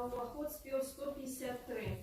Новоход спів 153.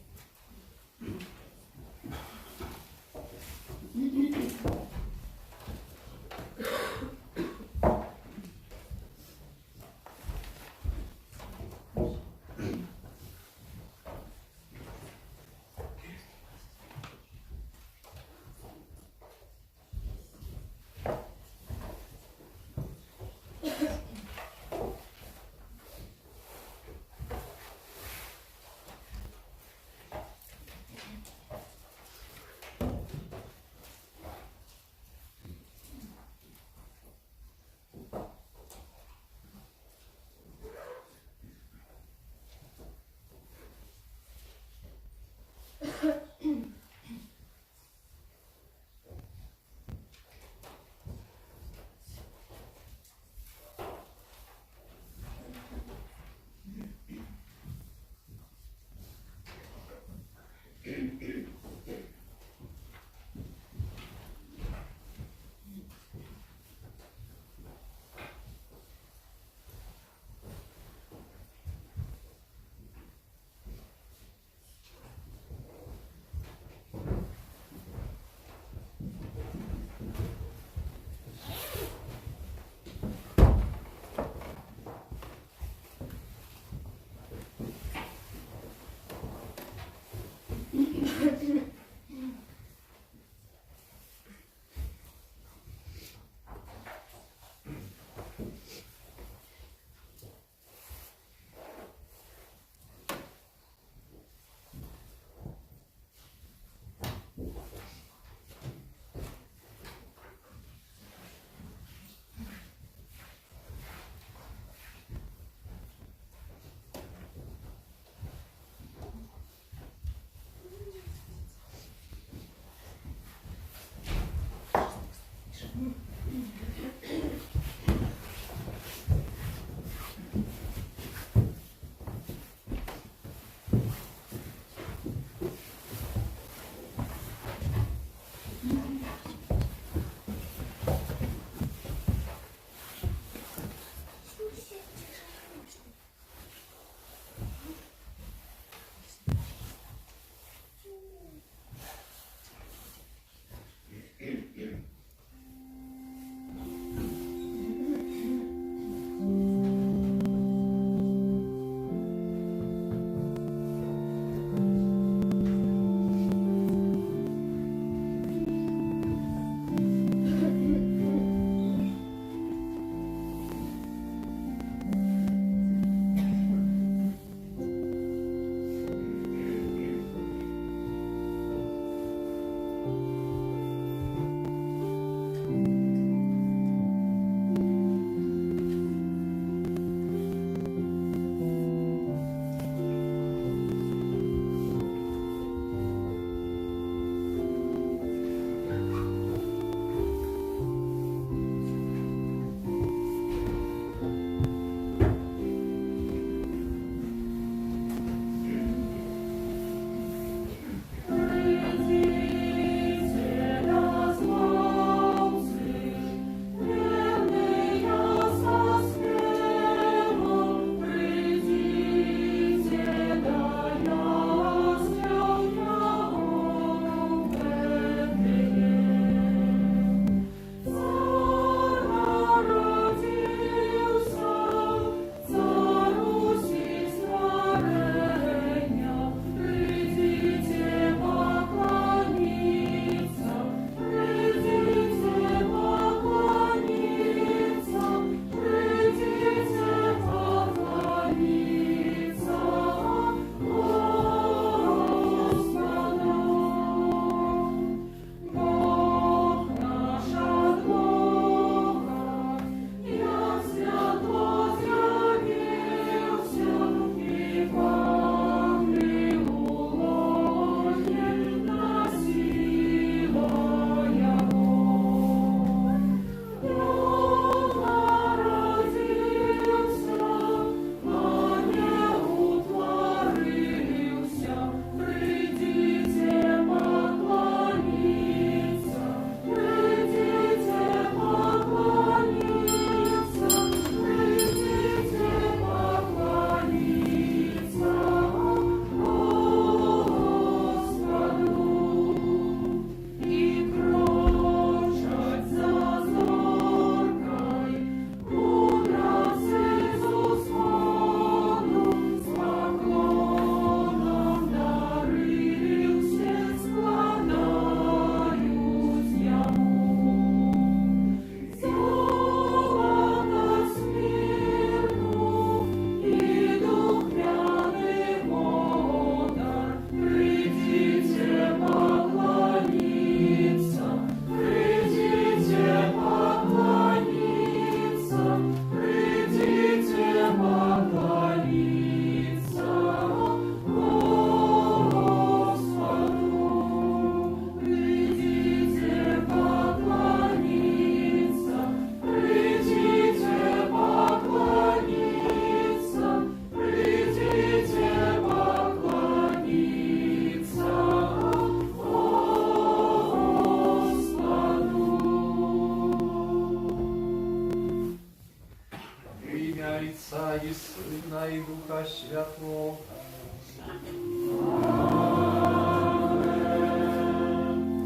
Бога.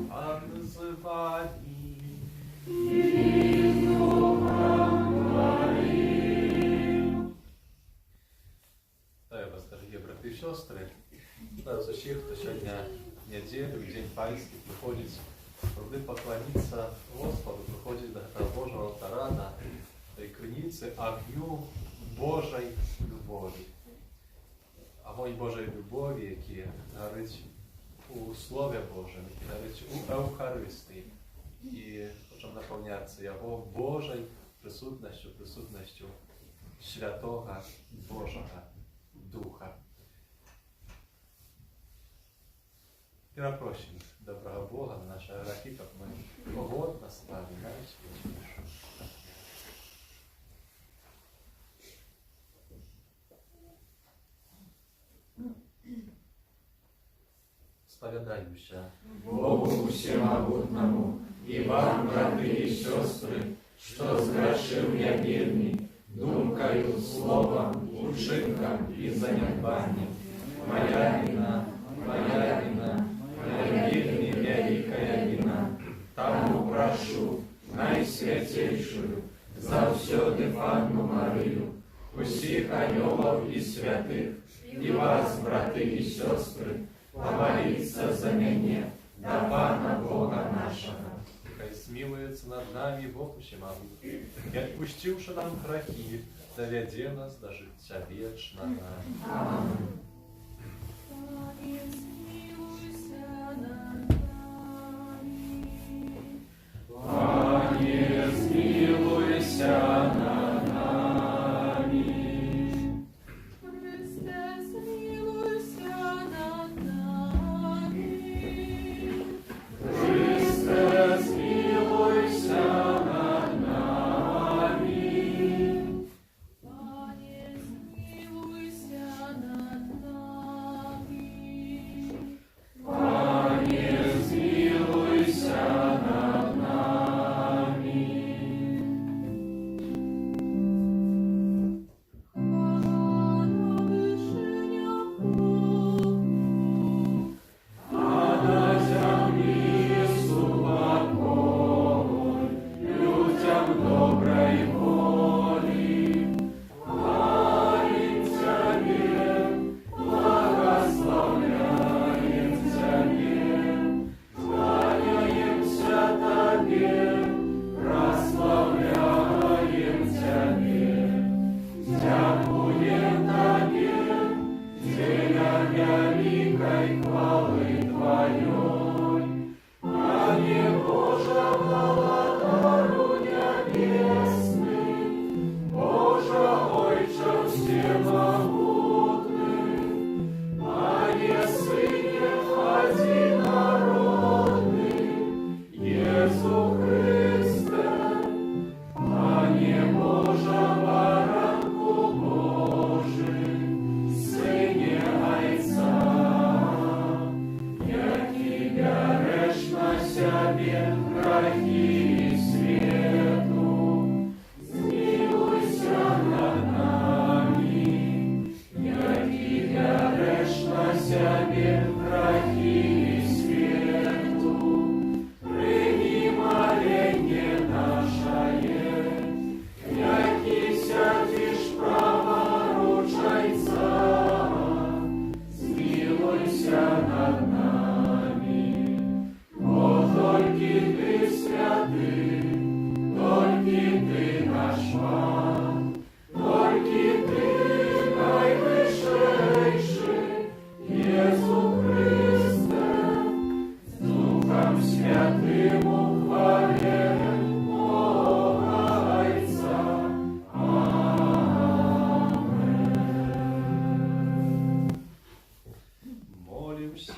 А называний Вітаю вас, дорогі брати і сестри. Вітаю з усіх, хто сьогодні неділю, День Пасхи, приходить туди поклонитися Господу, приходить до Божого алтара, до той криниці огню Божої любові. Огонь Божої любові, який горить у Слові Божому, який горить у Евхаристії. І хочемо наповнятися Його Божою присутністю Святого Божого Духа. И напросим доброго Бога на наши грехи, как мы погодно стали на святейшую. Споведаюся Богу всемогутному и вам, браты и сестры, что сгрешил я вірний, думкою, словом, учинком и занятбанием. Моя вина, моя вельми великая вина. Тому прошу найсвятейшую, завсёды Панну Марию, усіх анёлов и святых, и вас, браты и сестры, помолиться за меня, до Пана Бога нашего. Хай смилуется над нами Бог всемогутний, и отпустивши нам грехи, доведе нас до життя вечного. Аминь. Пане, смилуйся над нами. Христе, смилуйся над нами. Христе, смилуйся над нами. Пане, смилуйся над нами. Пане, смилуйся над нами. Хвала на вишенях Богу. А на землі спокой, людям доброї волі. Хвалим Тебе, благословляем Тебе, кланяемся Тебе, прославляем Тебе. Дякуем Тебе, Деля великой хвалы Твоей. Пане Боже, владару небесный, Боже, Отче всемогутный, Пане Сыне одинородный, Иису Христе, Пане Боже, баранку Божий, Сыне Отца, який береш на себе грехи свету, змилуйся над нами, який береш на себе грехи свету, прими моление наше, який сядешь праворучайца, змилуйся над нами. Бо тільки Ти святий, тільки Ти наш Пан, тільки Ти найвищейший, Єсу Христе, з Духом Святим ухвален Бога Отця. Амен. Молимся.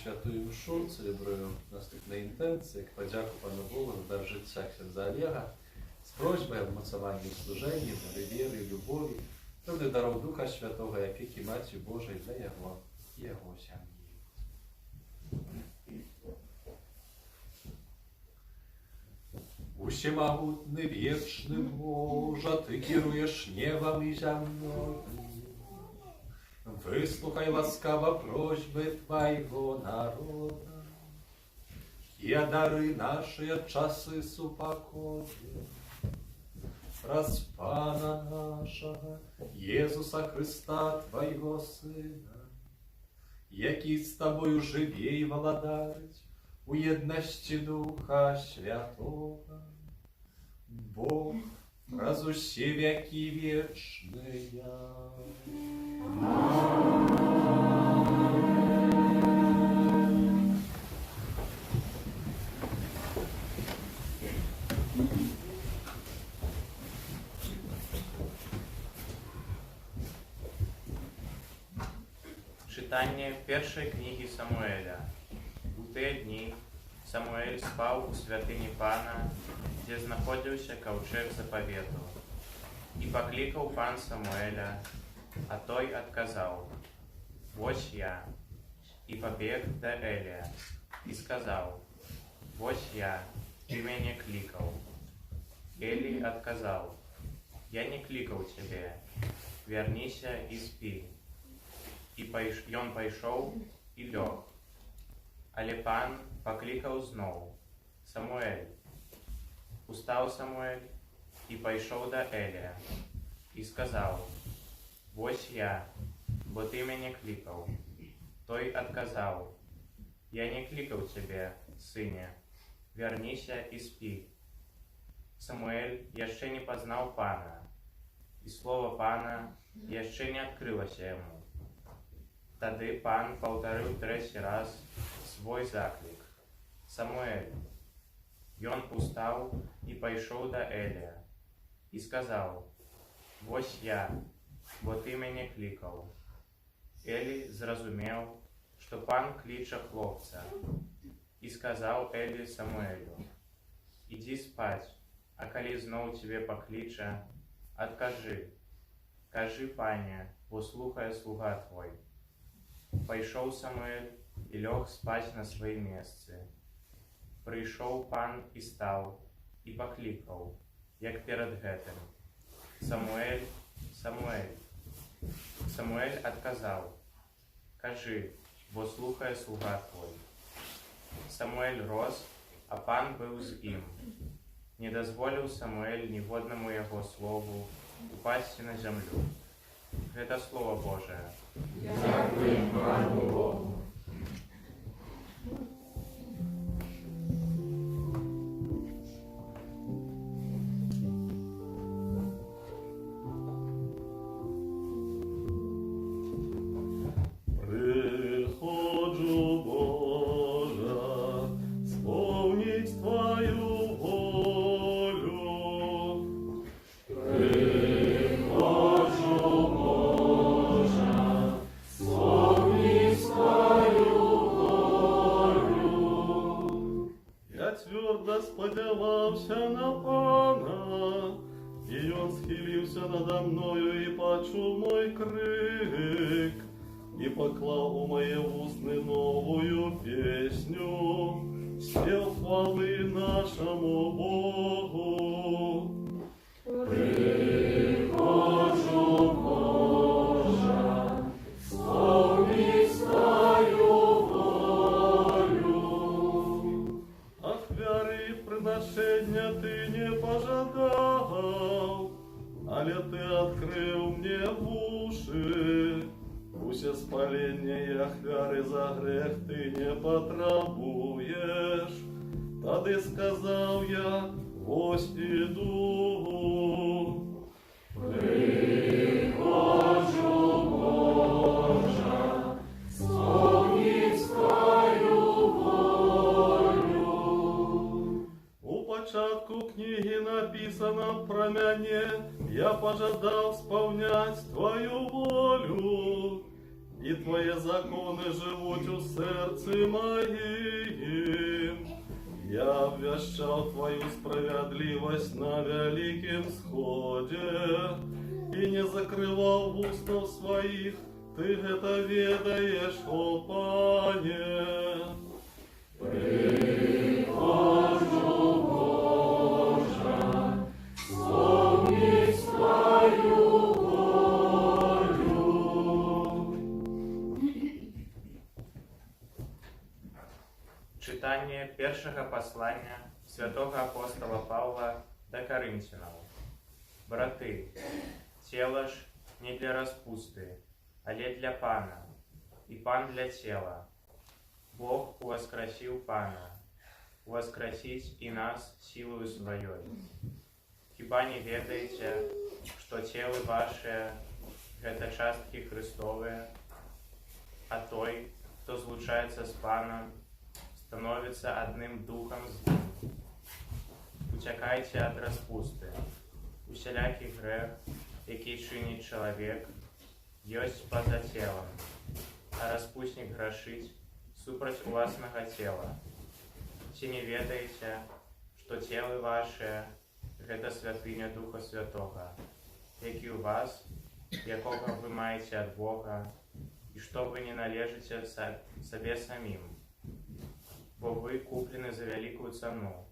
Святую Мшу цelebrujemy następne intencje, jak podzięku Panu Bogu za dar życia księdza Олега, z prośbą o mocowanie w służeniu, dla wiery i любові, pełny darów Ducha Świętego, jak i Maci Bożej dla Jego i Jego ziemi. Усемогутный, вечный Боже, Ты керуешь небом и землей. Выслухай ласкаво просьбы Твоего народа и одари наши часы с упокоем. Раз Пана нашего, Иисуса Христа, Твоего Сына, який з Тобою живе и владарить у едности Духа Святого, Бог, раз усе веки вечные. Читання першої книги Самуеля. У те дні Самуель спав у святині Пана, де знаходився ковчег заповіту. І покликав пан Самуеля, а той отказав: «Ось я». І побіг до Елія, і сказав: «Ось я, ти мене кликав». Елій отказав: «Я не кликав тебе, вернися і спи». І он пайшов і лег. Але пан покликав знову: «Самуель». Устав Самуель і пайшов до Елія, і сказав: «Ось я, бо ти мене кликав». Той отказав: «Я не кликав тебе, сине, вернися і спи». Самуель яще не познав пана, і слово пана яще не відкрилося йому. Тады пан повторил третий раз свой заклик: «Самуэль». И он устал и пошел до Элия, и сказал: «Вось я, бо ты меня кликал». Элий зразумел, что пан клича хлопца, и сказал Элий Самуэлю: «Иди спать, а коли знов тебе поклича, откажи. Кажи, пане, бо слухає слуга твой». Пайшов Самуэль і лег спать на своє місце. Прийшов пан і став, і покликав, як перед гэтым: «Самуэль, Самуэль». Самуэль отказав: «Кажи, бо слухає слуга твой». Самуэль рос, а пан быў з ім. Не дазволіў Самуэль ніводнаму яго слову упасці на зямлю. Гэта слово Божие. Дякуємо Пану Богу. Приходжу, Боже, сповніть Твою волю. Приходжу, Боже, сповніть свою волю. Я твердо сподівався на Пана, і Он схилився надо мною і почув мой крик, і поклав у моє вусни новую песню, спів хвали нашому Богу. Приходжу, Боже, сповніть свою волю. Ахвяри і приношення ти не пожадав, але ти відкрив мені вуші. Усе спалення і ахвяри за грех ти не потребуєш. Тоді сказав я: ось іду. Приходжу, Боже, сповніть свою волю. У початку книги написано про мене: я пожадав сповнять Твою волю, і Твої закони живуть у серці моїм. Я обвящав Твою справедливость на великим сходе и не закрывал устов своих. Ты это ведаешь, о Пане. Приходжу, Боже, Читание первого послания святого апостола Павла до Коринфянам. Браты, тело ж не для распусты, але для Пана, и Пан для тела. Бог воскресил Пана, воскресить и нас силою своей. Хіба не ведаете, что тело ваше – это частки Христовые, а той, кто злучается с Паном, становится одним духом с Ним. Утекайте от распусты. Усялякий грех, який чинить человек, есть поза телом, а распустник грешить супроть властного тела. Чи не ведаете, что тело ваше – это святыня Духа Святого, який у вас, якого вы маете от Бога, и что вы не належите себе самим, бо вы куплены за великую цену.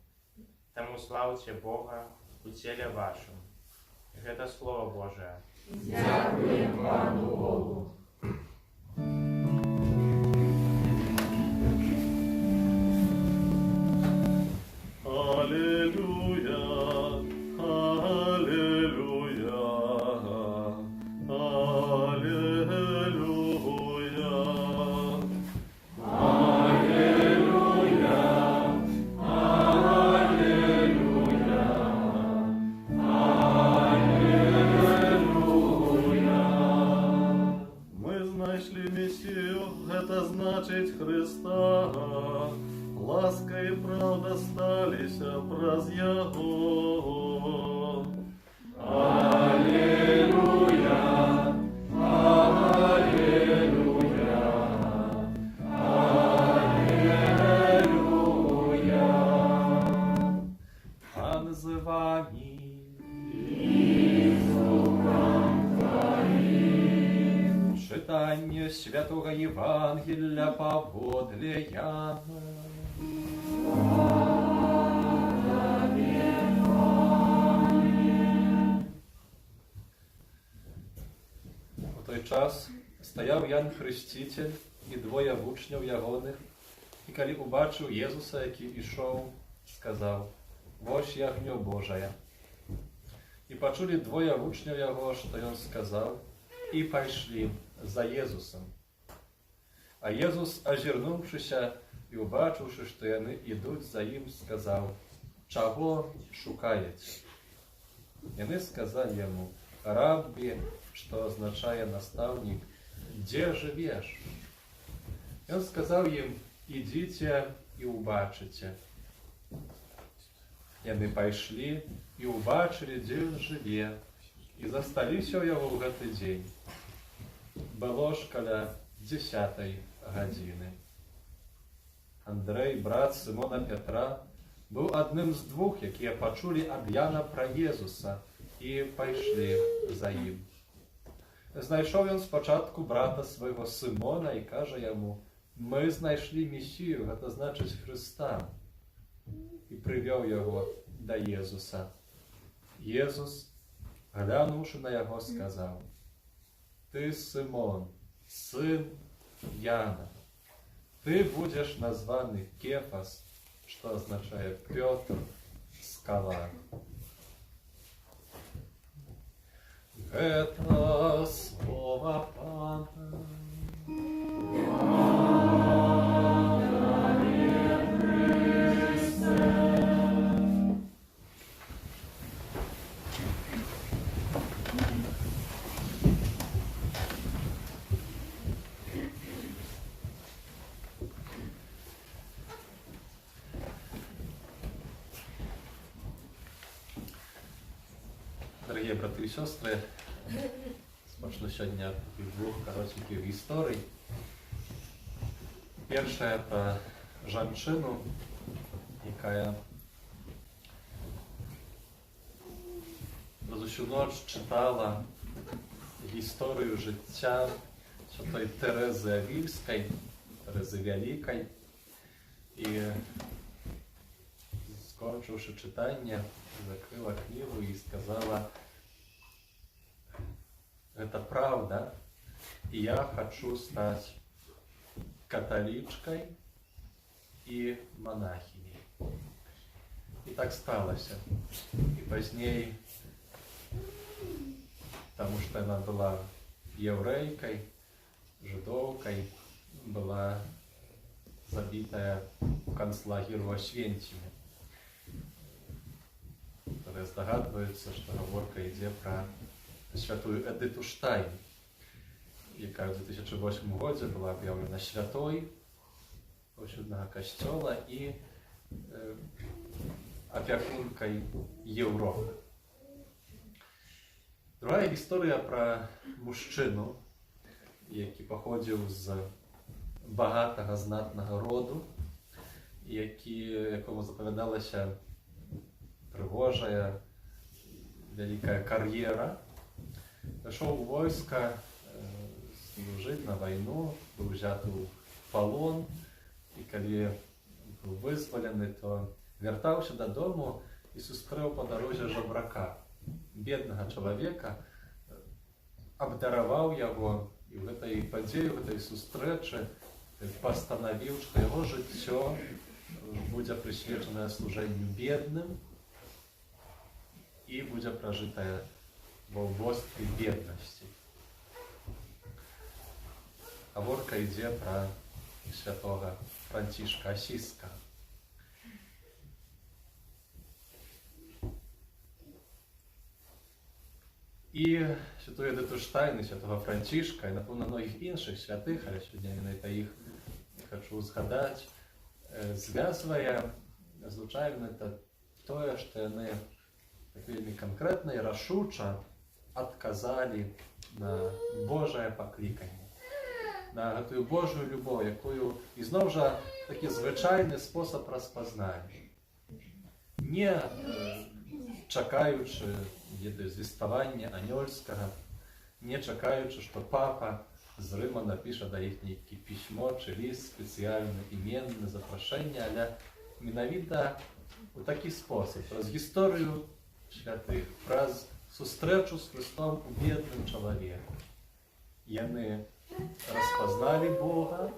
Тому славьте Бога у теле вашем. Это Слово Божие. Дякуємо Пану Богу. Аллилуйя, аллилуйя, аллилуйя. Ми знайшли Месію, это значить Христа. Ласка и правда сталися праз Яго. Аллилуйя, аллилуйя, аллилуйя. Пан з вами. Читання Святого Євангелія паводле Яна. У той час стояв Ян Хреститель і двоє вучнів ягоних, і коли убачив Єзуса, який ішов, сказав: «Вось ягнё Божая». І почули двоє вучнів його, що він сказав, і пішли за Єзусом. А Єзус, озирнувшися і убачивши, що вони йдуть за ним, сказав: «Чого шукаєте?» Вони сказали йому: «Раббі», що означає наставник, «де живеш?» Він сказав їм: «Ідіть і убачите». Вони пішли і убачили, де він живе, і засталися його в цей день. Було ж коля 10-й години. Андрей, брат Симона Петра, був одним з двох, які почули від Яна про Єзуса і пішли за ним. Знайшов він спочатку брата свого Симона і каже йому: «Ми знайшли Месію, це значить Христа». І привів його до Єзуса. Єзус, глянувши на його, сказав: «Ти Симон, син Яна, ти будеш названий Кефас», що означає Петр, скала. Это слово Пана. Дорогие браты и сестры, спочну сьогодні двох коротеньких історій. Перша – про жінку, яка всю ніч читала історію життя святої Терези Авільської, Терези Великої. І, скончивши читання, закрила книгу и сказала: «Это правда, и я хочу стать католичкой і монахині. І так сталося. І пазней, тому що вона була єврейкою, жидовкой, была забитая в концлагерь в Освенциме, которые здогадываются, что говорка идет про святую Эдиту Штайн, яка в 2008 році була об'явлена святой Повсюдного костела і опікункою Європи. Друга історія про мужчину, який походив з багатого, знатного роду, якому заповідалася пригожая, велика кар'єра. Пішов у військо, служити на війну, був взятий в полон, і коли був визволений, то вертався додому і зустрів по дорозі жебрака, бідного чоловіка, обдарував його. І в этой події, в этой зустрічі постановив, що його життя буде присвячене служенню бідним і буде прожите в убостві бідності. Говорка йде про святого Францишка Осіського. І святую Едиту Штайн, і святого Францишка, і, напевно, многих інших святих, але сьогодні я їх хочу згадати, зв'язує, звичайно, те, що вони так вельми конкретно і рішуче відказали на Божє покликання, на ту Божу любов, якою, і знову ж такий звичайний спосіб розпознання. Не чекаючи звістування аньольського, не чекаючи, що папа з Рима напише до їх письмо чи лист спеціальне, іменне запрошення, але менавіта у такий спосіб, з історію святих, про зустрічу з Христом у бідним чоловіком. І вони розпознали Бога,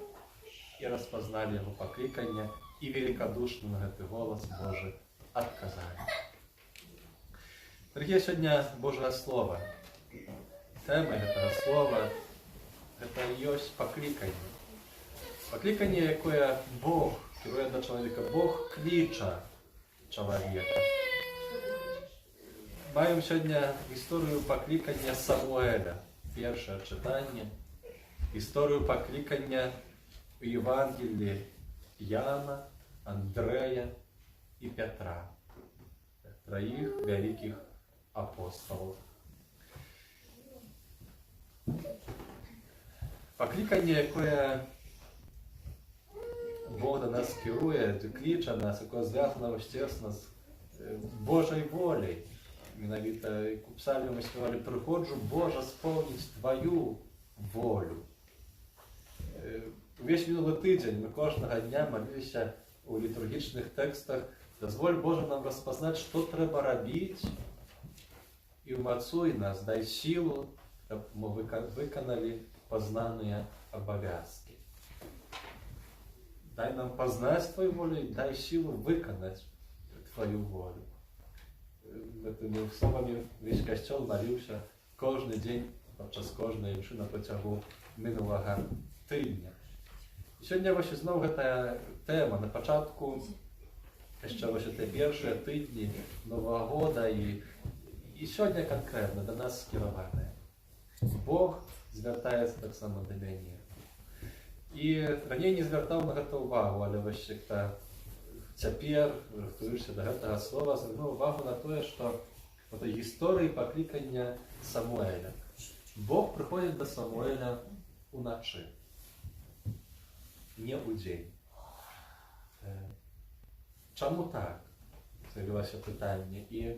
і розпознали Його покликання, і великодушно на цей голос Божий відказали. Дорогі, сьогодні Божє Слово. Тема этого слова – это і є покликання. Покликання, яке Бог керує до чоловіка. Бог кличе чоловіка. Маємо сьогодні історію покликання Самуеля, перше читання. Історію покликання у Євангелії Яна, Андрея і Петра. Троїх великих апостолів. Покликання, яке Бог до нас керує, кличе нас, яке зв'язано, естественно, з Божою волею. Менавіта у псалмі ми співали: «Приходжу, Боже, сповнить Твою волю». Увесь минулий тиждень ми кожного дня молилися у літургічних текстах: «Дозволь, Боже, нам розпознати, що треба робити, і умацуй нас, дай силу, щоб ми виконали познані обов'язки». Дай нам познать Твою волю и дай силу выполнить Твою волю. Этими словами весь костел молился кожний день, подчас кожної мши на протягу минулого тижня. І сьогодні ось знову ця тема. На початку ще ось ці перші тижні Нового року і сьогодні конкретно до нас скероване. Бог звертається так само до мене. І раніше не звертав на це увагу, але ось тепер, рахуючи до цього слова, звернув увагу на те, що в цій історії покликання Самуеля. Бог приходить до Самуеля уночі, не у день. Чому так? З'явилося питання. І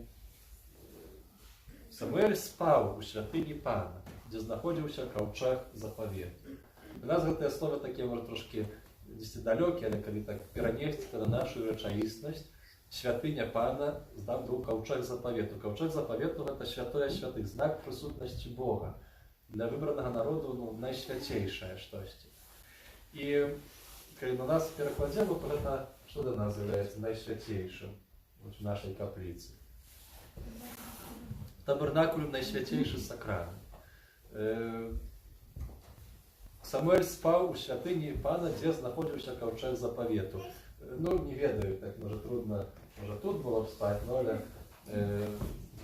Самуель спав у святині Пана, де знаходився ковчег заповіту. У нас це слово таке, може, трошки далеке, але коли так перенести на нашу речаїсність, святиня Пана здав був ковчег заповіту. Ковчег заповіту – це святое святих, знак присутності Бога. Для вибраного народу найсвятейше щось. І калі на нас перакладзем, то гэта што для нас з'яўляецца найсвяцейшым в нашай капліцы. Табернакуль найсвяцейшы сакрамент. Самуэль спаў у святыні Пана, дзе знаходзіўся каўчэг запавету. Ну, не ведаю, так, можа трудна, можа тут было б спаць, но але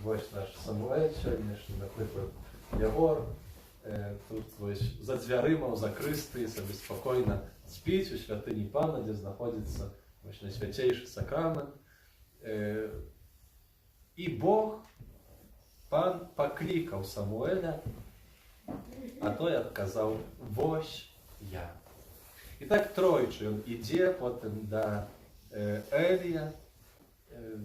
вось наш Самуэль сённяшні, напрыклад, Ягор, тут вось за дзвярыма, за крысты, сабе спакойна спіць у святыні Пана, дзе знаходзіцца вось найсвяцейшы сакрамент. І Бог, Пан, паклікаў Самуэля, а той адказаў: «Вось я». І так тройчы ён ідзе потым да Элія,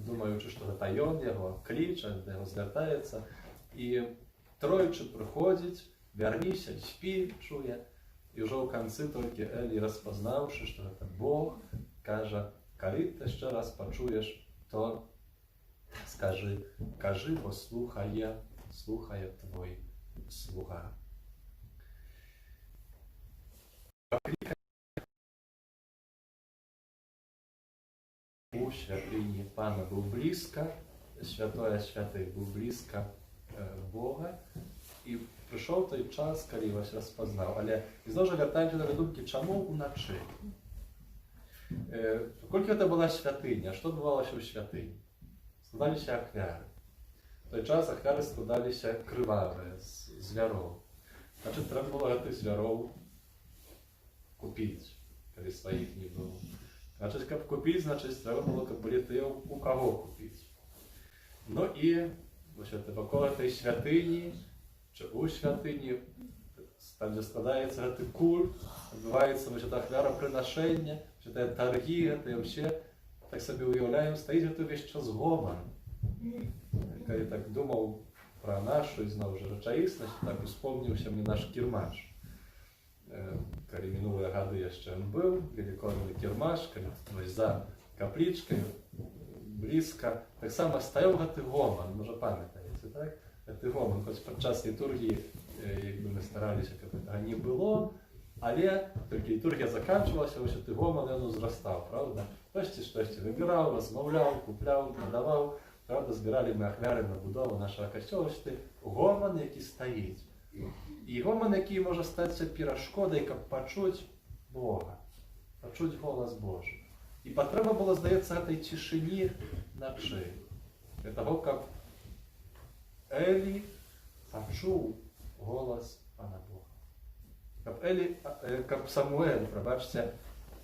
думаючы, што гэта ён яго кліча, да яго звяртаецца, і тройчы прыходзіць: «Вярніся, спі», чуе. І ўжо ў канцы толькі Элій, распазнаўшы, што гэта Бог, кажа: «Калі ты яшчэ раз пачуеш, то скажы, кажы, бо слухае твой слуга». У святыні Пана быў блізка, святое святых быў блізка Бога, і прыйшоў той час, калі вось распазнаў. Але ізноў жа вяртаемся да думкі, чаму уначы? Колькі гэта была святыня, што адбывалася ў святыні? Складаліся ахвяры. В той час ахвяры складаліся крывавыя, з звяроў. Значыць, трэба было гэтых звяроў купіць, калі сваіх не было. Значыць, каб купіць, значыць, трэба было, каб былі тыя, у каго купіць. Ну і вакол этой святыні, чи у святыні, там, дзе складаецца гэты культ, адбываецца ахвярапрынашэнне, гэтыя таргі, гэтыя ўсе, так сабе уяўляем, стаіць гэта ўвесь час гоман. Калі так думаў пра нашу, зноў жа, рэчаіснасць, так успомніўся мне наш кірмаш. Калі мінулыя гады яшчэ ён быў, велікодны кірмаш, калі за каплічкай, блізка, таксама стаяў гэты гоман, можа памятаеце, так? Гэты гоман, хоць падчас літургіі, як бы мы стараліся, каб гэтага не было, але толькі літургія заканчвалася, вось гэты гоман, ён узрастаў, правда? Хтосьці штосьці выбіраў, размаўляў, купляў, прадаваў, правда, збіралі мы ахвяры на будову нашага касцёла, што гоман, які стаіць. І гоман, які можа стаць перашкодай, каб пачуць Бога, пачуць голас Божы. І патрэба было, здаецца, гэтай цішыні начы, для таго, каб Элі пачуў голас Пана Бога. Каб Самуэль, прабачце,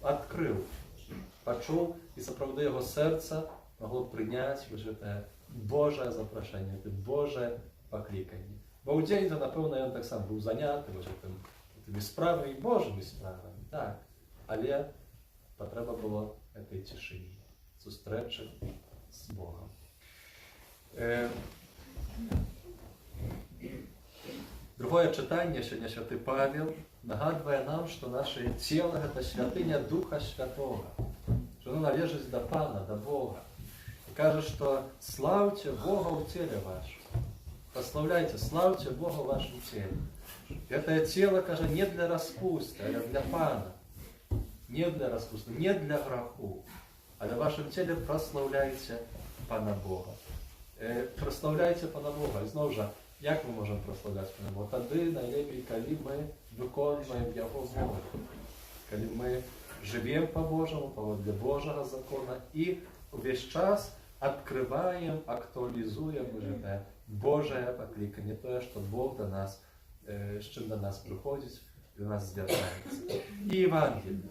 адкрыў, пачуў, і сапраўды яго сэрца магло прыняць гэтае Божае запрашэнне, гэта Божае пакліканне. Бо ў дзень, то, напэўна, ён таксама быў заняты гэтымі справамі, Божымі справамі, так. Але патрэба было этой цішыні, сустрэчы з Богам. Другое чытанне сёння святы Павел нагадвае нам, што наша цела – гэта святыня Духа Святога, што яно належыць да Пана, да Бога. І кажа, што слаўце Бога ў целе вашым. Прославляйте, славьте Бога в вашем теле. Это тело, кажа, не для распусты, а для Пана. Не для распусты, не для граху. А в вашем теле прославляйте Пана Бога. Прославляйте Пана Бога. І зноў жа, як мы можем прославляць Пана Бога? Тады найлепей, калі мы выконваем Яго волю. Калі мы живем по-божому, паводле Божага закона, і увесь час адкрываем, актуалізуем гэтае Божае пакліканне, тое, што Бог да нас, з чым да нас прыходзіць, да нас звяртаецца. І Евангелие.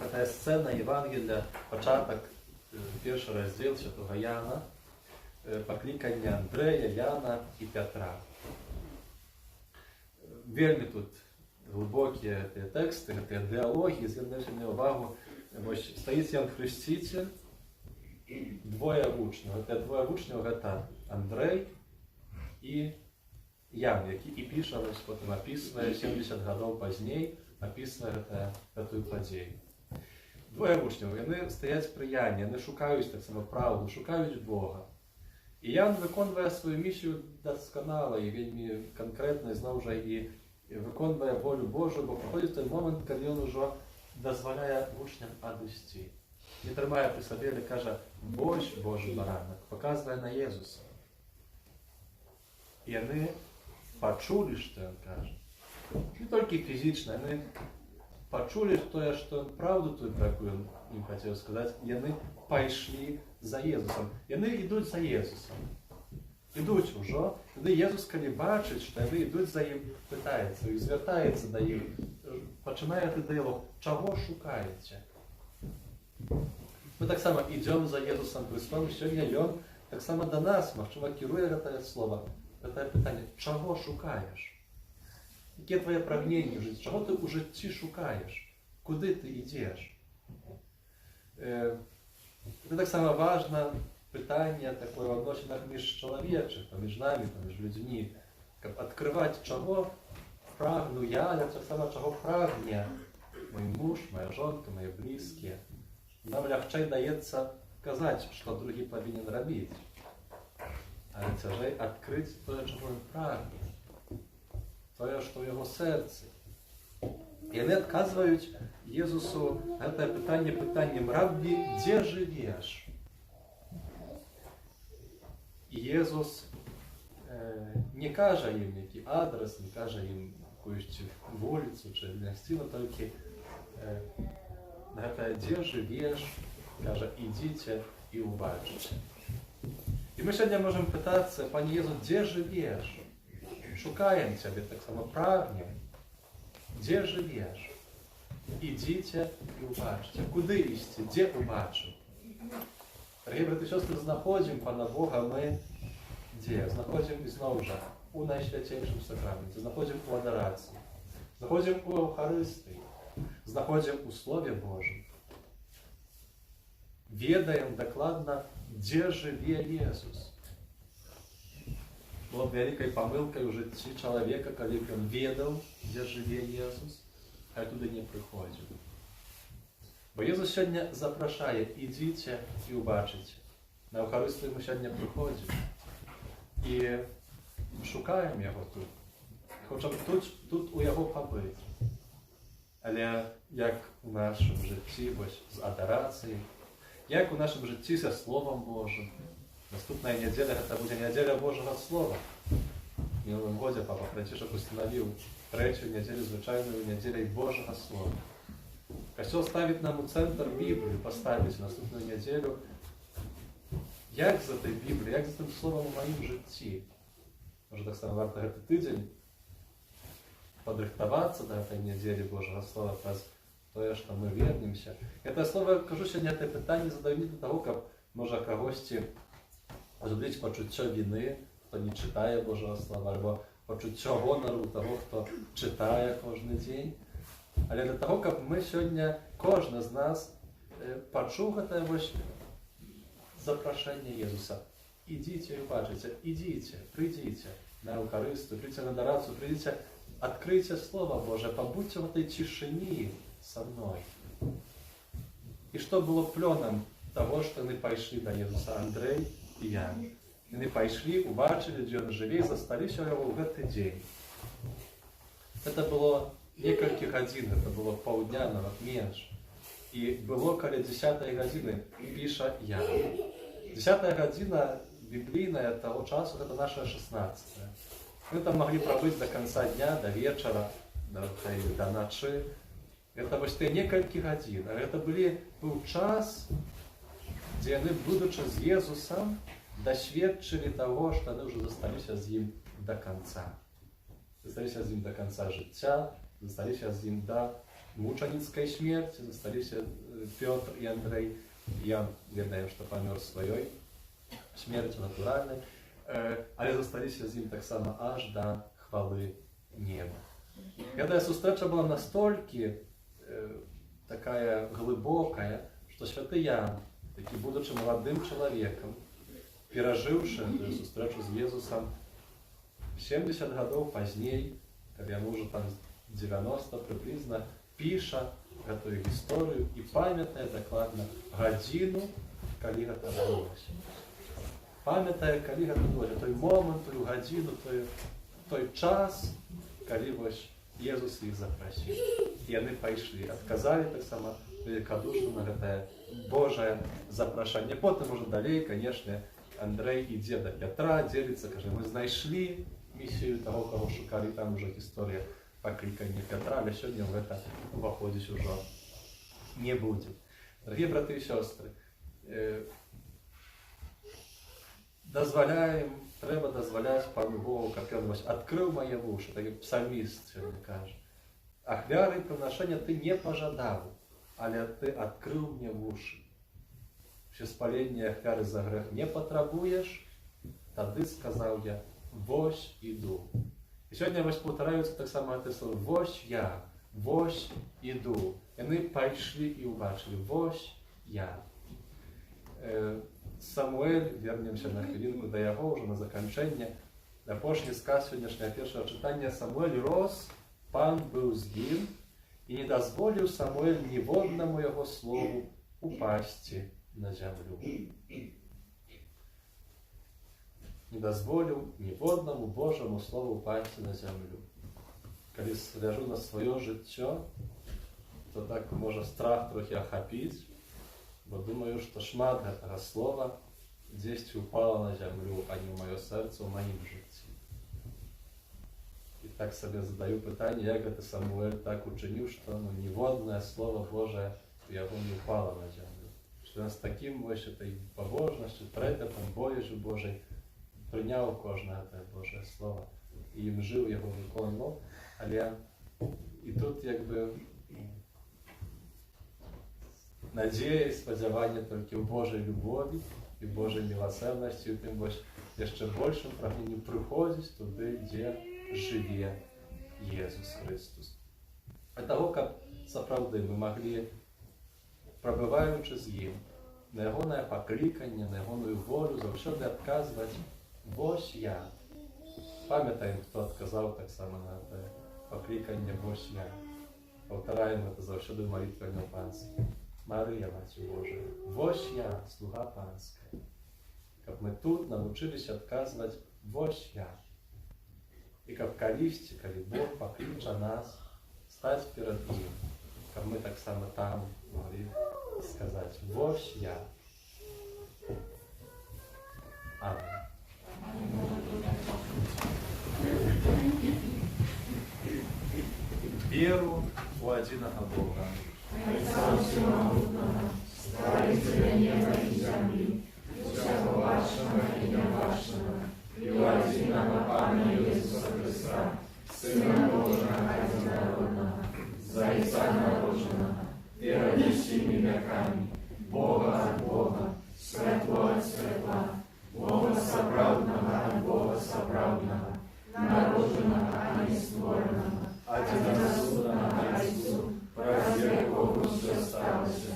Гэтая сцэна Евангелия, пачатак, першы раздзел святога Яна, пакліканне Андрэя, Яна і Пятра. Вельмі тут глыбокія гэтыя тэксты, гэтыя дыалогі, звярнуўся мне ўвагу, вось стаіць Ян Хрысціцель, двое вучняў. Гэтыя двое вучняў гэта Андрэй і Ян, які і піша, потым апісвае 70 гадоў пазней, апісвае гэтую падзею. Двое вучняў, яны стаяць пры Яне, яны шукаюць таксама праўду, шукаюць Бога. І Ян выконвае сваю місію дасканала і вельмі канкрэтна, зноў жа, і выконвае волю Божую, бо прыходзіць той момант, калі ён ужо дазваляе вучням адысці. Не трымае пры сабе, але кажа: «Вось Божы баранак», паказвае на Езуса. І яны пачулі, што ён кажа. Не толькі фізічна, яны пачулі тое, што ён праўду тую, пра якую ён ім хацеў сказаць, яны пайшлі за Езусам. Яны ідуць за Езусам. Ідуць ужо, тады Езус, калі бачыць, што яны ідуць за ім, пытаецца і звяртаецца да іх, пачынае дыялог: «Чаго шукаеце?» Мы таксама ідзём за Езусам Христом, і сёння ён таксама да нас, магчыма, кіруе гэтае слова, гэтае пытанне: «Чаго шукаеш? Якія твае прагненні ў жыцці? Чаго ты ў жыцці шукаеш? Куды ты ідзеш?» Це таксама важна пытанне такое ў адносінах між чалавечых, паміж намі, паміж людзьмі, каб адкрываць, чаго прагну я, але таксама чаго прагне мой муж, моя жонка, мае блізкія. Нам лягчэй даецца казаць, што другі павінен рабіць, але цяжэй адкрыць тое, чаго ён прагне, тое, што ў яго сэрцы. Яны адказваюць Езусу гэтае пытанне пытаннем: «Раббі, дзе жывеш?» І Езус не кажа ім які адрес, не кажа ім якуюсь вуліцу чи мясціну, толькі на гэтае «дзе жывеш» кажа: «Ідзіце і ўбачыце». І мы сёння можам пытацца: «Пане Езус, дзе жывеш?» Шукаем цябе, таксама прагнем. Дзе жывеш? Ідзіце і ўбачыце. Куды ісці? Дзе ўбачым? Дарагія браты і сёстры, знаходзім Пана Бога мы дзе? Знаходзім ізноў жа у Найсвяцейшым сакраменце, знаходзім у адарацыі, знаходзім у Еўхарыстыі, знаходзім у Слове Божым. Ведаем дакладна, дзе жыве Езус. Было б вялікай памылкай у жыцці чалавека, калі б ён ведаў, дзе жыве Езус, а туды не прыходзіў. Бо Езус сёння запрашае: «Ідзіце і ўбачыце». На Еўхарыстыю мы сёння прыходзім і шукаем яго тут. Хочам тут у яго пабыць. Але як у нашым жыцці з адарацыяй, як у нашым жыцці са Словам Божым. Наступная нядзеля гэта будзе нядзеля Божага Слова. В мінулым годзе папа Францішак устанавіў 3-ю нядзелю звычайную нядзеляй Божага Слова. Касцёл ставіць нам у цэнтр Біблію, паставіць наступную нядзелю. Як за той Бібліяй, як за тым словам у маім жыцці? Можа, таксама варта гэты тыдзень падрыхтавацца да гэтай нядзелі Божага Слова праз тое, што мы вернемся. Гэтае слова, кажу сёння, гэтае пытанне задаю не для таго, каб, можа, кагосьці зрабіць пачуццё віны, хто не чытае Божага Слова, альбо пачуццё гонару таго, хто чытае кожны дзень. Але для таго, каб мы сёння, кожны з нас пачуў гэтае вось запрашэнне Езуса: «Ідзіце і ўбачыце, ідзіце, прыйдзіце на Еўхарыстыю, прыйдзіце на адарацыю, прыйдзіце, адкрыйце Слова Божае, пабудзьце ў гэтай цішыні са мной». І што было плёнам таго, што яны пайшлі да Езуса? Андрэй і Ян. Яны пайшлі, убачылі, дзе ён жыве, і засталіся ў яго ў гэты дзень. Гэта было некалькі гадзін, гэта было паўдня, нават менш. І было каля 10-й гадзіны, піша Ян. 10-я гадзіна біблійная таго часу, гэта наша 16-я. Мы там маглі прабыць да канца дня, да вечара, да начы. Гэта вось тыя некалькі гадзін. А гэта быў час, дзе яны, будучы з Езусам, дасведчылі таго, што яны ўжо засталіся з ім да канца. Засталіся з ім да канца жыцця, засталіся з ім да мучаніцкай смерці, засталіся Пётр і Андрэй. Я ведаю, што памёр сваёй смерцю натуральнай, але засталіся з ім таксама аж да хвалы неба. Гэтая сустрэча была настолькі такая глыбокая, што святы Ян, такі будучы маладым чалавекам, перажыўшы эту сустрэчу з Езусам 70 гадоў пазней, калі яму ўжо там 90 прыблізна, піша гэтую гісторыю і памятае дакладна гадзіну, калі гэта адбылося. Памятае, калі гэта адбылося, той момант, тую гадзіну, той час, калі вось Езус іх запрасіў. І яны пайшлі, адказалі таксама великодушна на гэтае Божае запрашанне. Потым уже далей, канешне, Андрэй ідзе да Пятра, дзеліцца, кажа, мы знайшлі місію таго, каго шукалі, там уже гісторыя паклікання Пятра, але сёння ў гэта уваходзіць ужо не будзе. Дарагія браты і сёстры, трэба дазваляць Пану Богу, каб ён адкрыў мае вушы, так як псалміст сёння кажа. Ахвяры і прынашэння ты не пажадаў, але ты адкрыў мне вушы. Спалення ахвяры за грэх не патрабуеш, тады сказаў я, вось іду. І сёння паўтараюцца таксама гэтыя словы, вось я, вось іду. Яны пайшлі і ўбачылі, вось я. Самуэль, вернемся на хвілінку да яго, ўжо на заканчэнне, апошні сказ сённяшняга першага чытання, Самуэль рос, Пан быў з ім, і не дазволіў Самуэль ніводнаму яго слову упасці на зямлю. Не дазволіў ніводнаму Божаму слову упасці на зямлю. Калі гляжу на сваё жыццё, то так можа страх трохі ахапіць, бо думаю, што шмат гэтага слова дзесьці упала на зямлю, а не ў маё сэрца, ў маім жыцці. І так сабе задаю пытанне, як гэта Самуэль так учыніў, што ніводнае слово Божае яго не упала на зямлю. Што ён з такім этой пабожнасцю, трепетам, боязю Божай прыняў кожнае гэтае Божае слово і ім жыў, яго выконваў, але і тут як бы надзея і спадзяванне толькі ў Божай любові і Божай міласэрнасці, і тым яшчэ большым прагненнем прыходзіць туды, дзе жыве Езус Христос. А таго, каб сапраўды мы маглі, прабываючы з ім, на ягонае пакліканне, на ягоную волю заўсёды адказваць «Вось я». Памятаем, хто адказаў таксама на гэтае пакліканне «Вось я». Паўтараем гэта заўсёды ў малітве панскай. Марыя, Маці Божая, «Вось я, слуга панская». Каб мы тут навучыліся адказваць «Вось я». І каб калісьці, калі Бог пакліча нас, стаць перад ім, каб мы таксама там могли сказать «Вось я». Аминь. Веру у одиного Бога, Отца всемогутного, Створителя неба и земли, всего вашего и не вашего, и у одиного Пана Иисуса Христа, Сына Божьего одинородного, Зайца народженного, первый всеми веками, Бога от Бога, светло от светла, Бога соправдного от Бога соправдного, народженного, а не створенного, одиносудного Отцу, праздник Богу все сталось,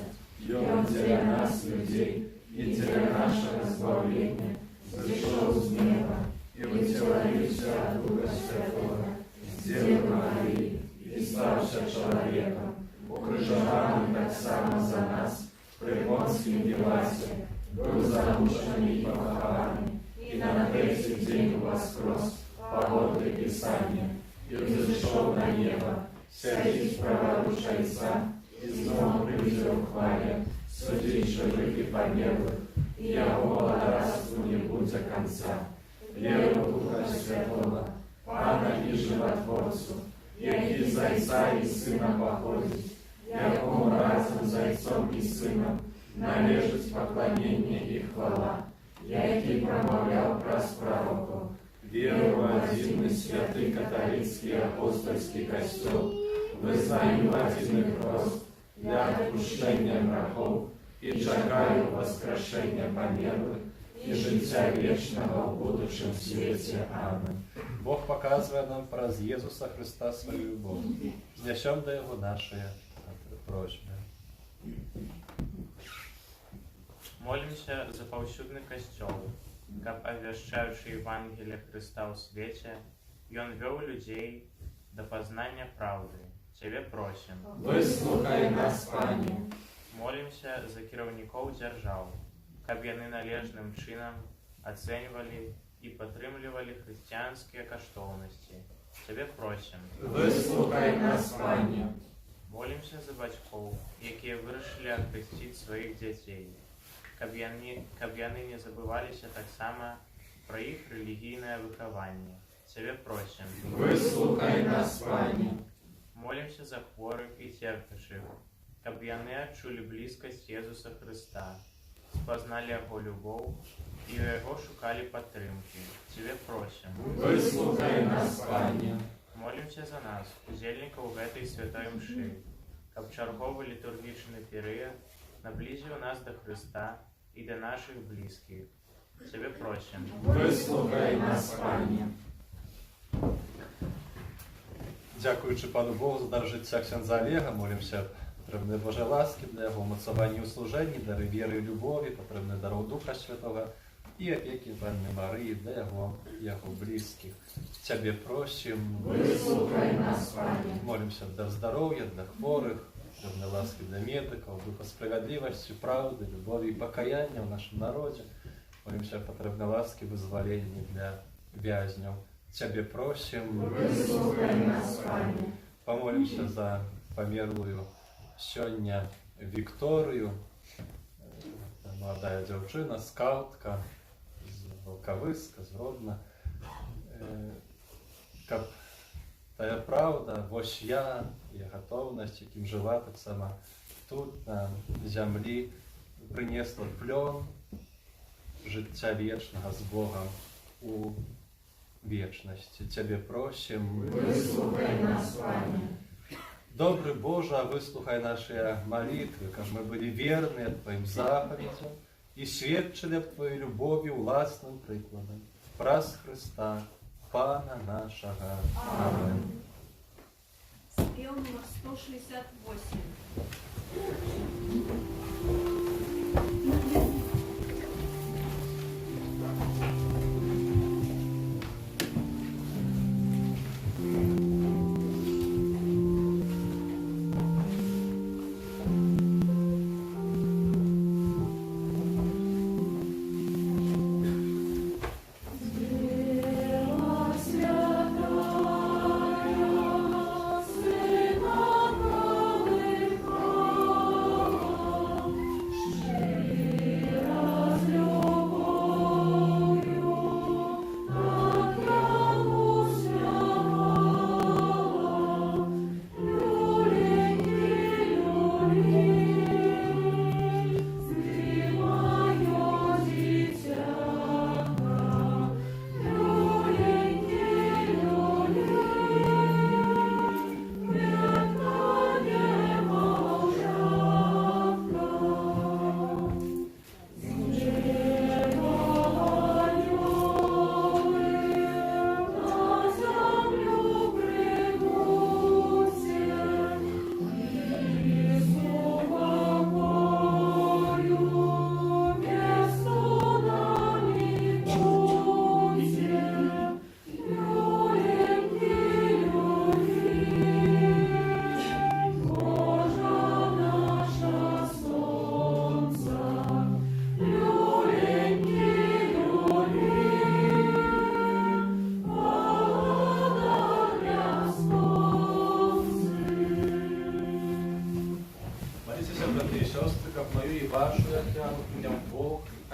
и Он для нас, людей, и для нашего избавления, зашел с неба, и утелился от Духа Святого, с Девы Марии, и ставший человеком, укрыжованный так само за нас, при Понтском Пилате, был замучен и похован, и на третий день воскрес, по гордой Писанию, и взошел на небо, сядет праворуч Отца, и снова придет в хвале, судить живых и померлых, и его царству не будет конца. Веру Духа Святого, Пана и Животворцу, який з Отца і Сина походить, якому разом з Отцом і Сином належить поклонение и хвала, який промовлял праз пророков, веру в один святый католический апостольский костел, вызнаю один рост для отпущения грехов и чекаю воскрешения померлых и життя вечного в будущем свете. Аминь. Бог показывает нам праз Иисуса Христа свою любовь. Знесем до Его наши просьбы. Молимся за паўсюдны касцёл, каб абвяшчаючы Евангелие Христа ў свеце, Ён вёў людзей да пазнання праўды. Цябе просім. Выслухай нас, Пане. Молимся за кіраўнікоў дзяржаў, каб яны належным чынам ацэньвалі і падтрымлівалі хрысціянскія каштоўнасці, Цябе просім. Выслухай нас, Пане. Молімся за бацькоў, якія вырашылі ахрысціць сваіх дзяцей, каб яны не забываліся таксама пра іх рэлігійнае выхаванне. Цябе просім. Выслухай нас, Пане. Молімся за хворых і церпячых, каб яны адчулі блізкасць Езуса Хрыста, спазналі яго любоў і ў яго шукалі падтрымкі. Цябе просім. Выслухай нас, Пане. Молімся за нас, удзельнікаў гэтай святой мшы, каб чарговы літургічны перыяд наблізіў нас да Хрыста і да нашых блізкіх. Цябе просім. Выслухай нас, Пане. Дзякуючы Пану Богу за дар жыцця ксяндза Олега, молімся патрэбныя Божай ласкі для яго ўмацавання ў служэнні, дары веры і любові, патрэбны дароў Духа Святога і апекі Панны Марыі для яго блізкіх. Цябе просім. Выслухай нас, Пане. Молімся для здароўя, для хворых, патрэбнай ласкі для медыкаў, духа справядлівасці, праўды, любові і пакаяння ў нашым народзе. Молімся патрэбнай ласкі вызвалення для вязняў. Цябе просім. Выслухай нас, Пане. Памолімся за памерлую сёння Вікторыю, маладая дзяўчына, скаутка з Валкавыска, з Родна. Каб тая праўда, вось я гатоўнасць, якім жыла таксама тут, на зямлі, прынесла плён жыцця вечнага з Богам у вечнасці. Цябе просім. Выслухай нас, Пане. Добры Божа, выслухай нашыя малітвы, каб мы былі верныя Тваім запаведзям і сведчылі аб Тваёй любові ўласным прыкладам. Праз Хрыста, Пана нашага. Амин. Спел номер 168.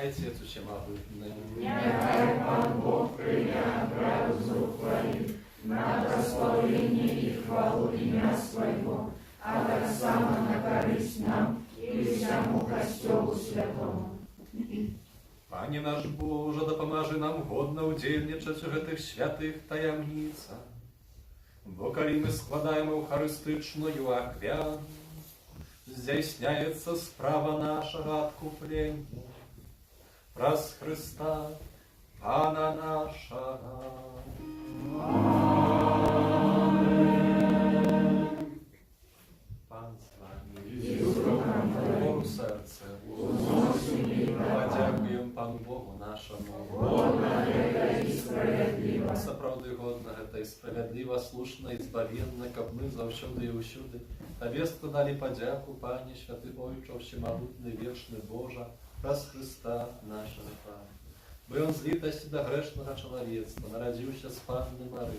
Отец Всемогутний. Нехай Пан Бог прийняє обряду з рук Твоїх на прославлення і хвалу ім'я Своєго, а так само на користь нам і всьому Костьолу Святому. Пане наш Боже, допоможи нам годно удзельнічаць у гэтых святых таямніцах. Бо калі мы складаем эўхарыстычную ахвяру, здзяйсняецца справа нашага адкуплення праз Христа, Пана нашага. Пан з вами. Богу серце. Подякуємо Пану Богу нашому. Сапраўды годна гэта і справядліва, слушна і збавенна, каб мы заўсёды і ўсюды Табе складалі падзяку, Пане, святы Ойча, всемагутны, вечны Божа, праз Христа нашага Пана. Бо Ён з літасці да грэшнага чалавецтва нарадзіўся з Панны Марыі,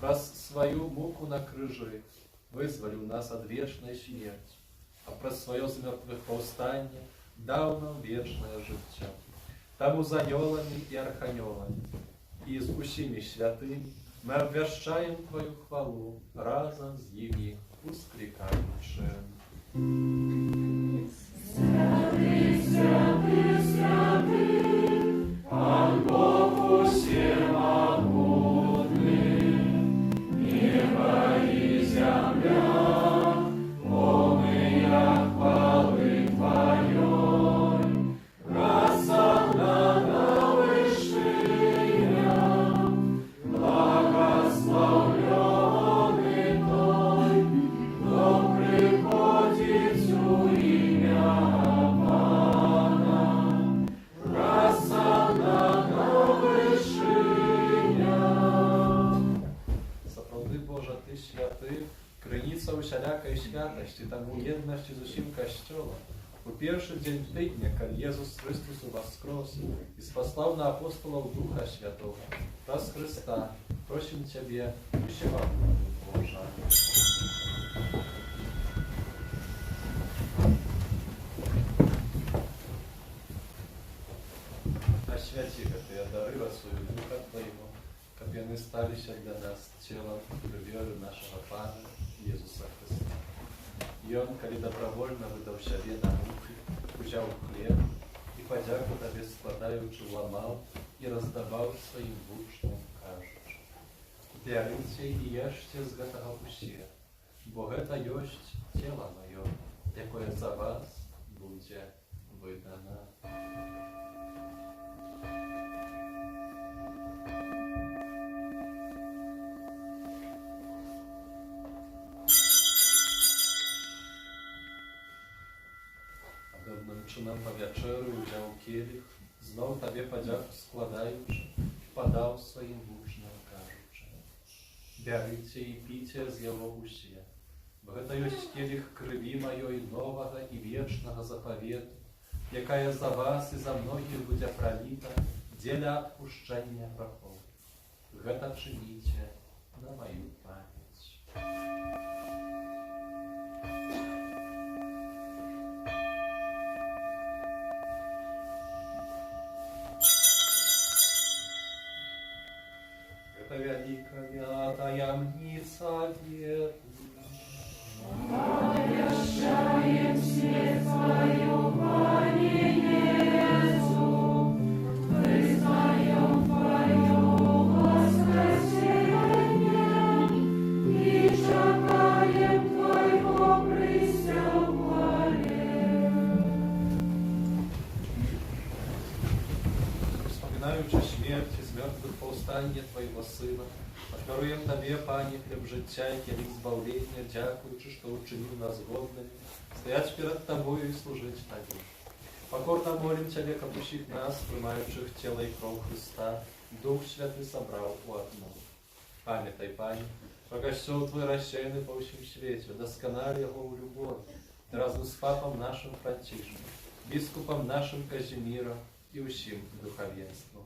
праз свою муку на крыжы вызволил нас от вечной смерти, а праз свое з мертвых повстання дал нам вечное життя. Тому з аньолами и арханьолами и с усими святыми мы обвящаем Твою хвалу разом с ними ускликаючи. Святый, святый, святый, Пан Бог всемогутный, небо и земля, полные хвалы Твоей, рассадна вышиня, благословленный Той, кто приходит у имя Пана, рассадна вышиня. Сапраўды, Божа, Ты святы, крыніца усялякай святасці, таму єднасці з усім касцёлам. У першы дзень тыдня, калі Езус Христос уваскрос і спаслаў на апостолаў Духа Святого, праз Христа просім Цябе, усемагутны Божа. Асвяці гэтыя дары ад сваю Духа Твайго, каб яны сталіся для нас целам і крывёю нашага Пана Езуса Христа. Ён, калі добровольно выдаў сябе на мукі, узяў хлеб і падзяку Табе складаючы ламаў і раздаваў сваім вучням, кажучы: «Бярыце і ешце з гэтага ўсе, бо гэта ёсць цела маё, якое за вас будзе выдана». Podobnym czynem po wieczeru wziął kielich, znów Tobie podzięku składając, podał swoim uczniom, кажучи: «Бярыце і піце з яго ўсе, бо гэта ёсць кielich крыві маёй новага і вечнага запавету, якая за вас і за многіх будзе праліта дзеля адпушчэння грахоў. Гэта чыніце на маю памяць». Великая таямница веры. Обещаем смерть Твою, Пане Иису, признаем Твое воскресение и чекаем Твоего прися в хвале. Вспоминаючи смерть і з мертвих повстання Твоего Сына, даруем Табе, Пане, хлеб життя і кілих збавлення, дякуючи, що учинив нас годними, стоять перед Тобою і служить Тобі. Покорно молим Тебе, как учить нас, приймаючих тіло і кров Христа, Дух Святий собрав у одно. Пам'ятай, Пане, що костел Твой розсеяний по всім світі, досконали його у любові, разом з папом нашим Франтишком, біскупом нашим Казіміром і усім духовенством.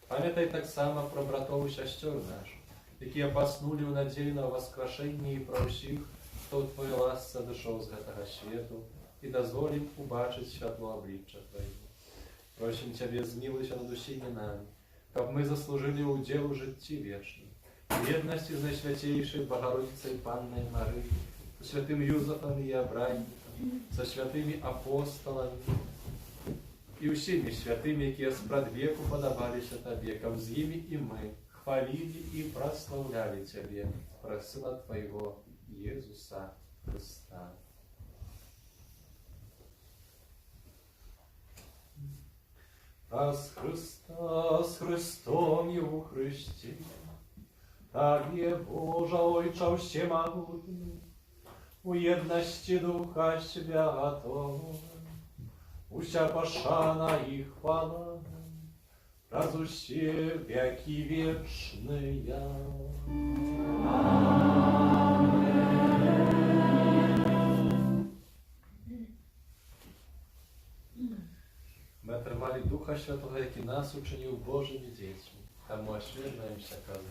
Пам'ятай так само про братов і сестер наших, які поснули у надії на воскрешення і про всіх, хто в Твоїй ласці дійшов з гэтага світу, і дозволим убачить світло обличчя Твоєго. Просим Тебе, змилуйся над усіми нами, каб ми заслужили удел у житті вічному, в єдності з Найсвятейшою Богородицею Панною Марією, з святим Юзефом і Абранником, со святими апостолами, і усіми святими, які спрадвеку подобалися Табе, каб з ними і ми хвалили і прославляли Тебе, про Сына Твоего Иисуса Христа. Раз Христа з Христом і у Христі, Табе, Божа Ojcze Всемогутний, у єдності Духа Святого, уся пошана и хвала, раз усе веки вечные. Мы отримали Духа Святого, який нас учинив Божими дітьми, тому освірнаємося казати.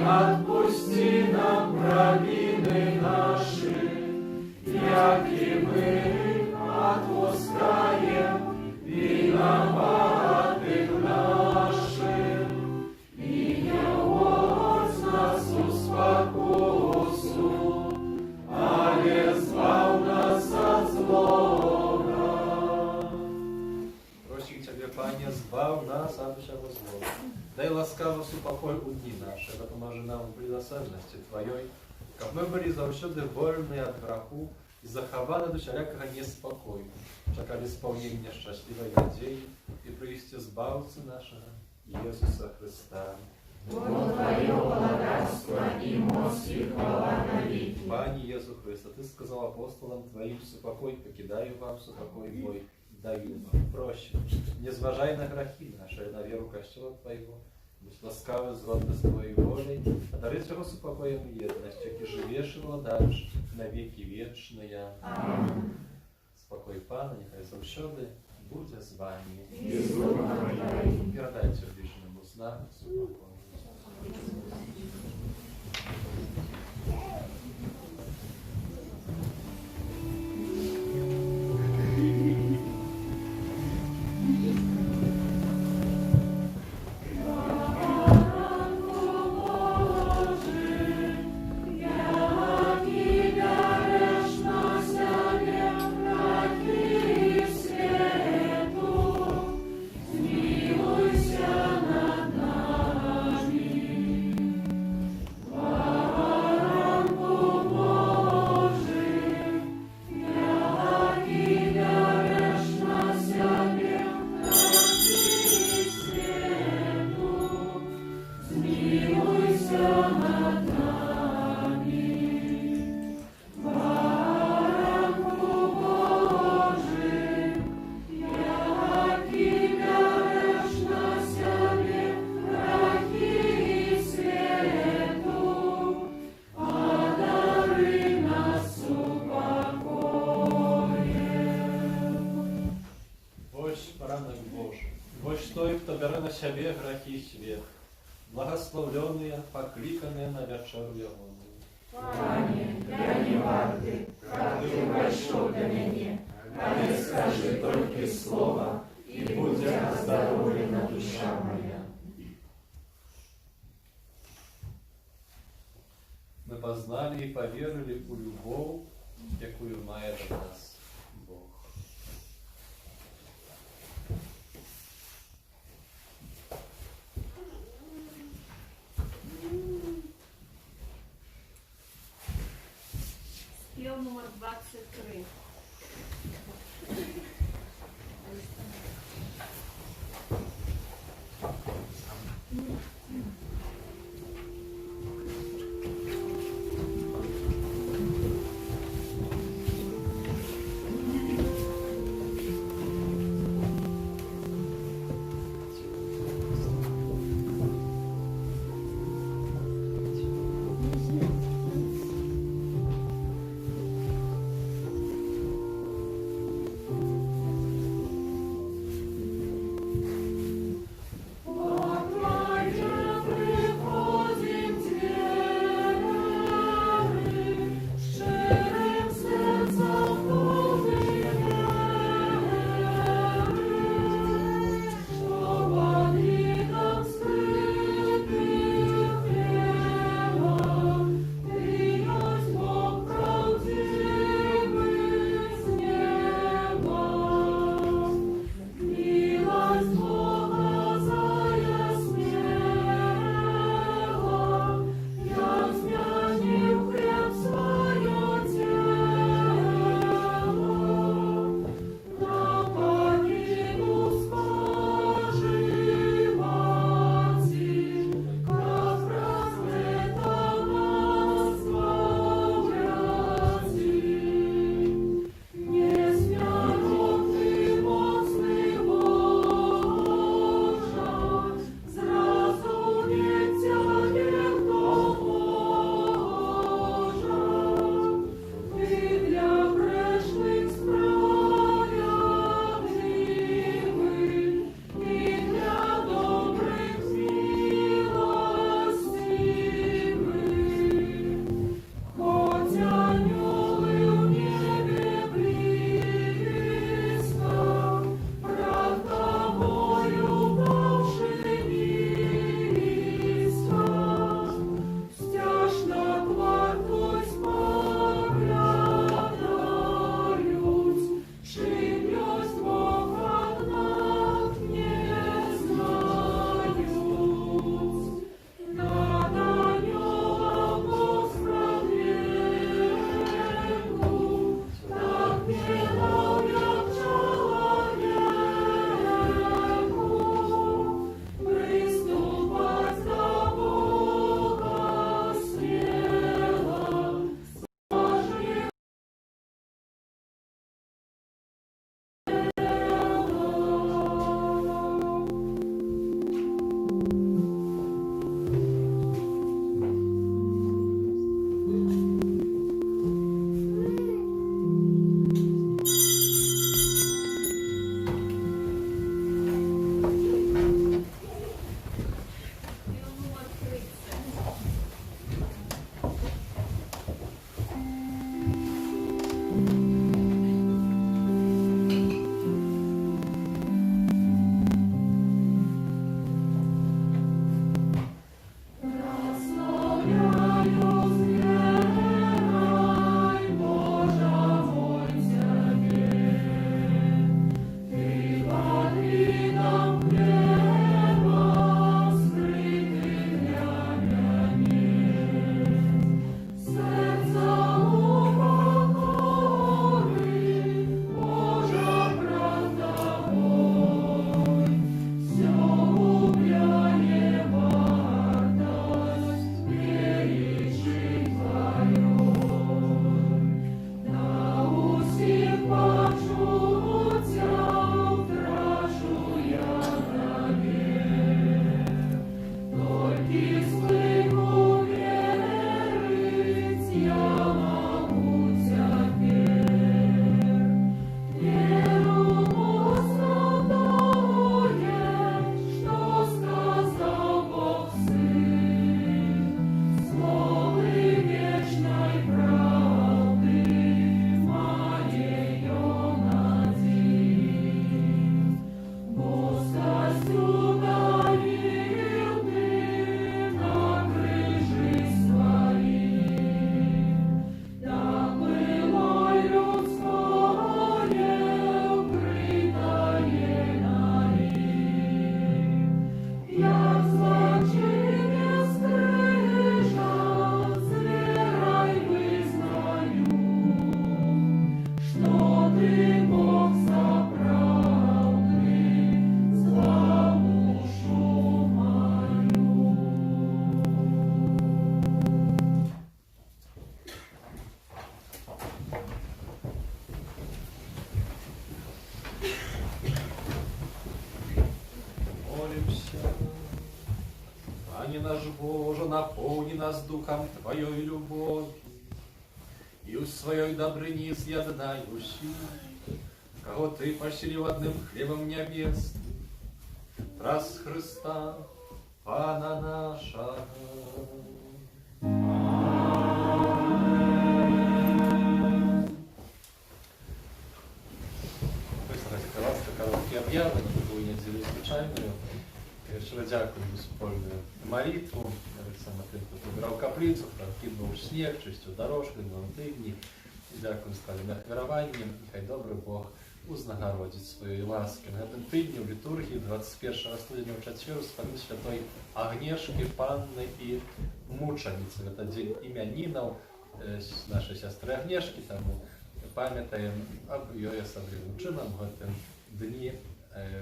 Отпусти нам провины наши, як и мы отпускаем виноватых наших. И не вводь нас у спокусу, але збав нас от злого. Просим Ciebie, Panie, zbaw nas od wszego zła. Дай ласкаво супокой у дни наши, допоможи нам в благословенности Твоей, как мы были завсёды вольны от греху и захованы до всякого неспокою, чекали исполнения счастливой надеи и привести Збавцы нашего, Иисуса Христа. Бо Твое богатство и мощь и хвала навеки. Пане Иисус Христос, Ты сказал апостолам Твоим: супокой покидаю вам, супокой мой даю вам. Проще, не зважай на грехи наши, на веру Костела Твоего, будь ласкавый, згодно с Твоей волей, а дари цього супокоем и едность, яки живешь и владаешь на веки вечные. Аминь. Спокой Пана, нехай завсёды буде з вами. И с Духом Твоим. І радайте обіженому з нами супокою. на себе грехи свет, благословленные, покликанные на вечеру ягоную. Пане, я не варты, как ты вошел до меня, але скажи только слово, и будет оздоровлена душа моя. Мы познали и поверили у любовь, якую має до нас Бог. Спел номер 23. Боже, наполни нас духом Твоей любовью, и у своей добрыни съеднающий, кого Ты поощрил одним хлебом небесным, раз Христа, Пана нашего. Короткие объявы на другую неделю звичайную. Щиро дякую за спільну молитву. Саме тим, хто вибирав каплицю, прокидував сніг, чистив дорожки на тижні. Дякую складеним віруванням. Нехай добрий Бог узнагородить своєї ласки. На цьому тижні в літургії 21 студня в четвер спомин святой Агнешки, Панны и Мученицы. Это день именинов нашей сестры Агнешки, тому пам'ятаємо об її особливим чином в этом дні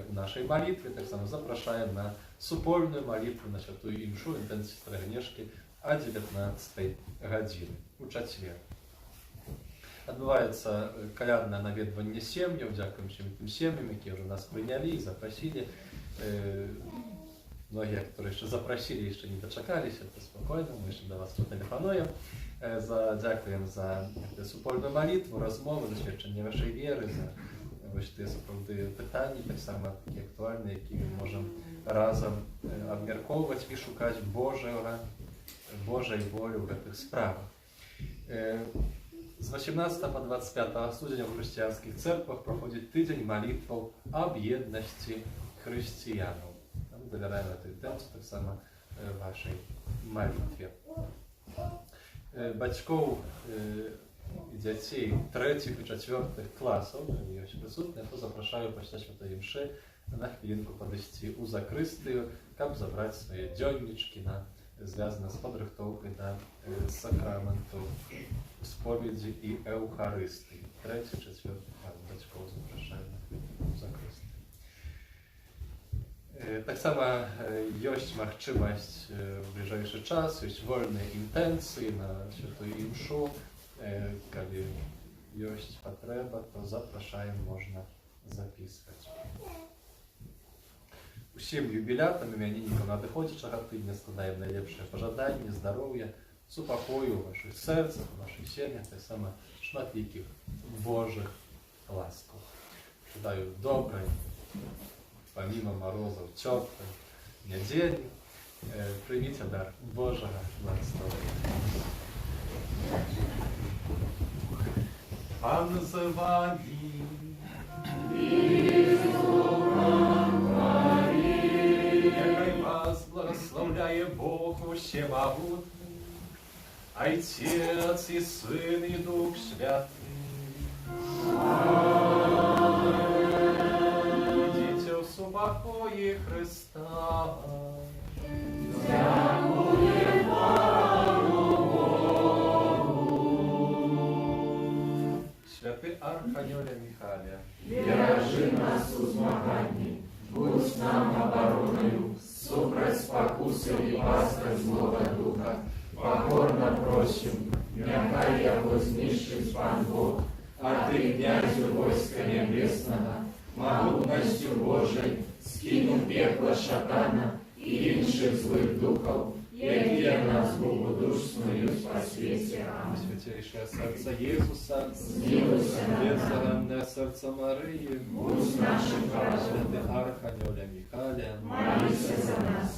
у нашей молитве. Так само запрошаем на супольную молитву на святую Имшу интенс сестры Агнешки о 19 године у четверг. Отбывается колядное наведывание семьев. Дякуем всем этим семьям, которые уже нас приняли и запросили. Многие, которые еще запросили, еще не дочекались, это спокойно, мы еще до вас потелефонуем. Дякуємо за супольну молитву, розмови, досвідчення вашої віри, за ваші справді питання, так само такі актуальні, які ми можемо разом обмірковувати і шукати Божої волі в цих справах. З 18 по 25 студня в християнських церквах проходить тиждень молитв об єдності християн. Ми довіряємо цю інтенцію так само вашій молитві. Батьков і дітей 3-х і 4-х класів, які ось присутні, то запрошую почти святої мши на хвилинку подойти у закристию, щоб забрати свої дзьоннички, зв'язані з підрихтовкою до сакраменту сповіді і Евхаристії. 3-й, 4-й клас батьков запрошую на хвилинку у закристию. Так само есть махчимость в ближайший час, есть вольные интенции на святую имшу. Коли есть потреба, то запрошаем, можно записывать. Усім юбілятам, іменинникам надходячого тижня складаємо найлепші пожадання, здоров'я, супокою у ваших серцях, у ваших сім'ях, так само шматликих Божих ласков. Жадаю доброї, помимо морозов, теплой недели, примите дар Божьего благословения. Пан за вами, нехай вас благословляє Бог Всемогутний, Отец и Сын и Дух Святый. Покої Христа. Дякує Святий Архангеле Михайле, бережи нас у змаганні, будь нам обороною, супроть спокуси і пастор злого духа, покорно просим, нехай його знищить Пан Бог, а ти, князю войска небесного, могутностью Божией скинул пекло шатана и інших злых духов, які нас Богу душную спасите. Аминь. святейшее сердце Иисуса, Змилуйся над нами. беззаранное сердце Марии, Будь нашим правом. Святый Архангеле Михайле, Молися за нас.